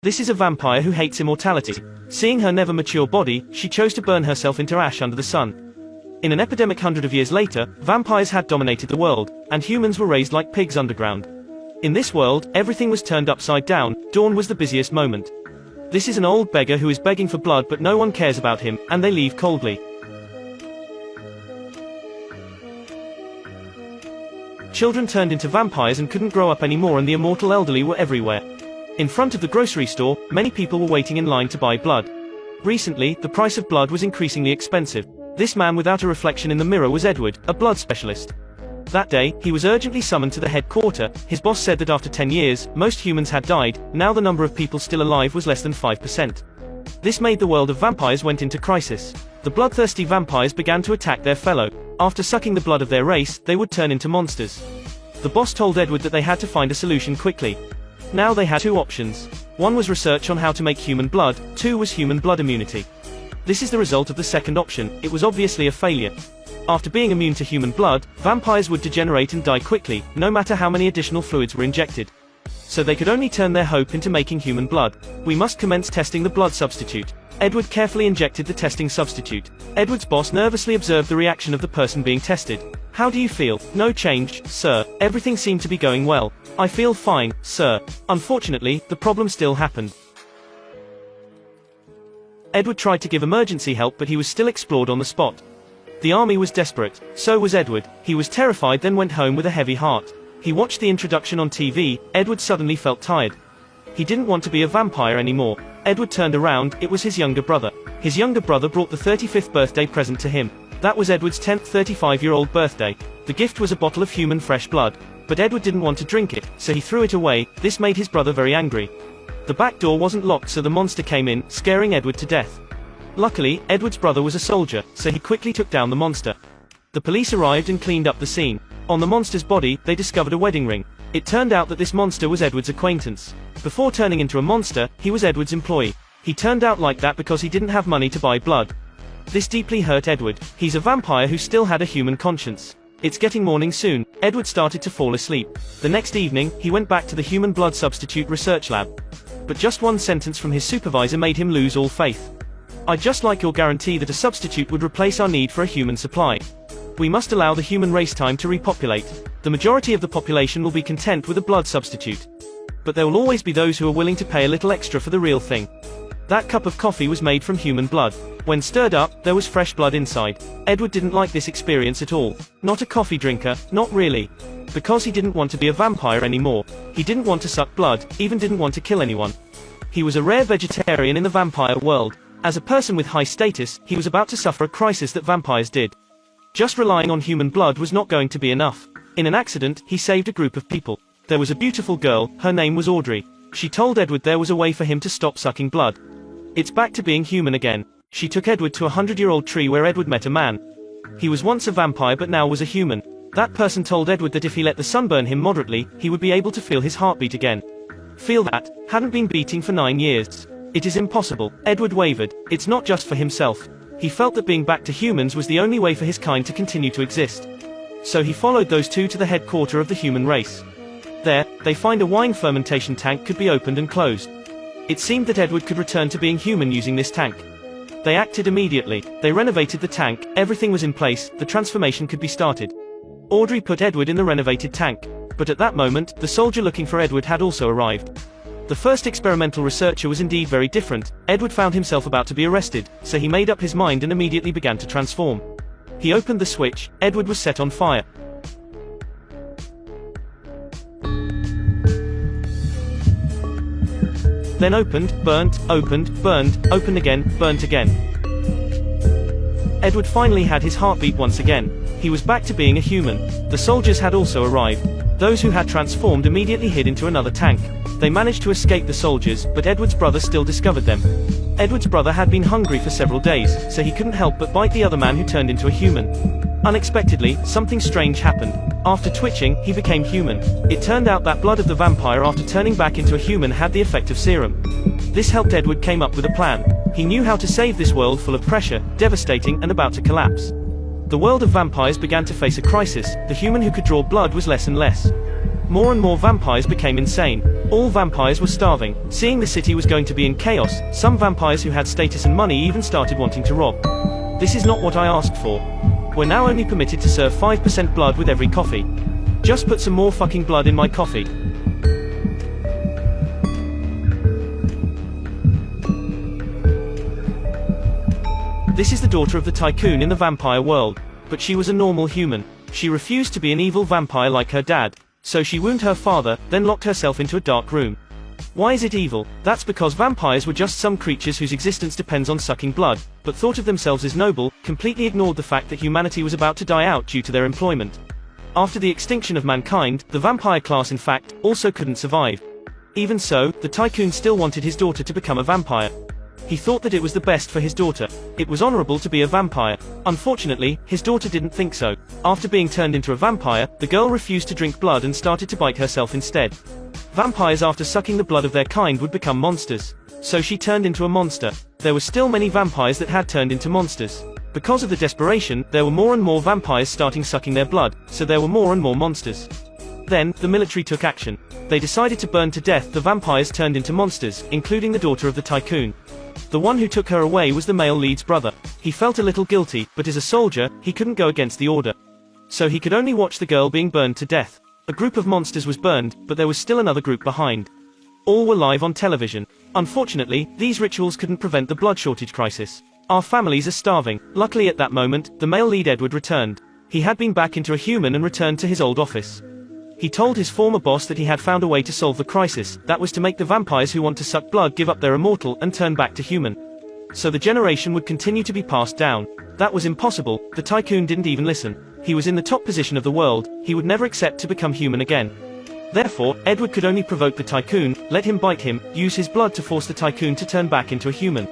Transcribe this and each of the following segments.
This is a vampire who hates immortality. Seeing her never mature body, she chose to burn herself into ash under the sun. In an epidemic hundreds of years later, vampires had dominated the world, and humans were raised like pigs underground. In this world, everything was turned upside down. Dawn was the busiest moment. This is an old beggar who is begging for blood, but no one cares about him, and they leave coldly. Children turned into vampires and couldn't grow up anymore, and the immortal elderly were everywhere. In front of the grocery store, many people were waiting in line to buy blood. Recently, the price of blood was increasingly expensive. This man without a reflection in the mirror was Edward, a blood specialist. That day, he was urgently summoned to the headquarters. His boss said that after 10 years, most humans had died. Now the number of people still alive was less than 5%. This made the world of vampires went into crisis. The bloodthirsty vampires began to attack their fellow. After sucking the blood of their race, they would turn into monsters. The boss told Edward that they had to find a solution quickly. Now they had two options. One was research on how to make human blood, two was human blood immunity. This is the result of the second option. It was obviously a failure. After being immune to human blood, vampires would degenerate and die quickly, no matter how many additional fluids were injected. So they could only turn their hope into making human blood. We must commence testing the blood substitute. Edward carefully injected the testing substitute. Edward's boss nervously observed the reaction of the person being tested. How do you feel? No change, sir. Everything seemed to be going well. I feel fine, sir. Unfortunately, the problem still happened. Edward tried to give emergency help, but he was still explored on the spot. The army was desperate. So was Edward. He was terrified, then went home with a heavy heart. He watched the introduction on TV. Edward suddenly felt tired. He didn't want to be a vampire anymore. Edward turned around. It was his younger brother. His younger brother brought the 35th birthday present to him. That was Edward's 10th 35-year-old birthday. The gift was a bottle of human fresh blood. But Edward didn't want to drink it, so he threw it away. This made his brother very angry. The back door wasn't locked, so the monster came in, scaring Edward to death. Luckily, Edward's brother was a soldier, so he quickly took down the monster. The police arrived and cleaned up the scene. On the monster's body, they discovered a wedding ring. It turned out that this monster was Edward's acquaintance. Before turning into a monster, he was Edward's employee. He turned out like that because he didn't have money to buy blood. This deeply hurt Edward. He's a vampire who still had a human conscience. It's getting morning soon. Edward started to fall asleep. The next evening, he went back to the human blood substitute research lab. But just one sentence from his supervisor made him lose all faith. "I'd just like your guarantee that a substitute would replace our need for a human supply. We must allow the human race time to repopulate. The majority of the population will be content with a blood substitute. But there will always be those who are willing to pay a little extra for the real thing." That cup of coffee was made from human blood. When stirred up, there was fresh blood inside. Edward didn't like this experience at all. Not a coffee drinker, not really. Because he didn't want to be a vampire anymore. He didn't want to suck blood, even didn't want to kill anyone. He was a rare vegetarian in the vampire world. As a person with high status, he was about to suffer a crisis that vampires did. Just relying on human blood was not going to be enough. In an accident, he saved a group of people. There was a beautiful girl, her name was Audrey. She told Edward there was a way for him to stop sucking blood. It's back to being human again. She took Edward to a 100-year-old tree where Edward met a man. He was once a vampire but now was a human. That person told Edward that if he let the sun burn him moderately, he would be able to feel his heartbeat again. Feel that? Hadn't been beating for 9 years. It is impossible. Edward wavered. It's not just for himself. He felt that being back to humans was the only way for his kind to continue to exist. So he followed those two to the headquarters of the human race. There, they find a wine fermentation tank could be opened and closed. It seemed that Edward could return to being human using this tank. They acted immediately. They renovated the tank, everything was in place, the transformation could be started. Audrey put Edward in the renovated tank. But at that moment, the soldier looking for Edward had also arrived. The first experimental researcher was indeed very different. Edward found himself about to be arrested, so he made up his mind and immediately began to transform. He opened the switch. Edward was set on fire. Then opened, burnt, opened, burned, opened again, burnt again. Edward finally had his heartbeat once again. He was back to being a human. The soldiers had also arrived. Those who had transformed immediately hid into another tank. They managed to escape the soldiers, but Edward's brother still discovered them. Edward's brother had been hungry for several days, so he couldn't help but bite the other man who turned into a human. Unexpectedly, something strange happened. After twitching, he became human. It turned out that blood of the vampire after turning back into a human had the effect of serum. This helped Edward came up with a plan. He knew how to save this world full of pressure, devastating and about to collapse. The world of vampires began to face a crisis. The human who could draw blood was less and less. More and more vampires became insane. All vampires were starving. Seeing the city was going to be in chaos, some vampires who had status and money even started wanting to rob. This is not what I asked for. We're now only permitted to serve 5% blood with every coffee. Just put some more fucking blood in my coffee. This is the daughter of the tycoon in the vampire world, but she was a normal human. She refused to be an evil vampire like her dad, so she wounded her father, then locked herself into a dark room. Why is it evil? That's because vampires were just some creatures whose existence depends on sucking blood, but thought of themselves as noble, completely ignored the fact that humanity was about to die out due to their employment. After the extinction of mankind, the vampire class in fact, also couldn't survive. Even so, the tycoon still wanted his daughter to become a vampire. He thought that it was the best for his daughter. It was honorable to be a vampire. Unfortunately, his daughter didn't think so. After being turned into a vampire, the girl refused to drink blood and started to bite herself instead. Vampires after sucking the blood of their kind would become monsters. So she turned into a monster. There were still many vampires that had turned into monsters. Because of the desperation, there were more and more vampires starting sucking their blood, so there were more and more monsters. Then, the military took action. They decided to burn to death the vampires turned into monsters, including the daughter of the tycoon. The one who took her away was the male lead's brother. He felt a little guilty, but as a soldier, he couldn't go against the order. So he could only watch the girl being burned to death. A group of monsters was burned, but there was still another group behind. All were live on television. Unfortunately, these rituals couldn't prevent the blood shortage crisis. Our families are starving. Luckily at that moment, the male lead Edward returned. He had been back into a human and returned to his old office. He told his former boss that he had found a way to solve the crisis, that was to make the vampires who want to suck blood give up their immortal and turn back to human. So the generation would continue to be passed down. That was impossible, the tycoon didn't even listen. He was in the top position of the world, he would never accept to become human again. Therefore, Edward could only provoke the tycoon, let him bite him, use his blood to force the tycoon to turn back into a human.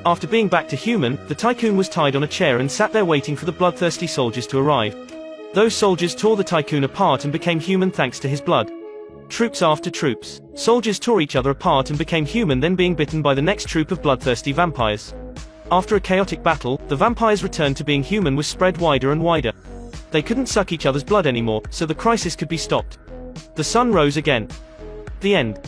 After being back to human, the tycoon was tied on a chair and sat there waiting for the bloodthirsty soldiers to arrive. Those soldiers tore the tycoon apart and became human thanks to his blood. Troops after troops. Soldiers tore each other apart and became human, then being bitten by the next troop of bloodthirsty vampires. After a chaotic battle, the vampires' return to being human was spread wider and wider. They couldn't suck each other's blood anymore, so the crisis could be stopped. The sun rose again. The end.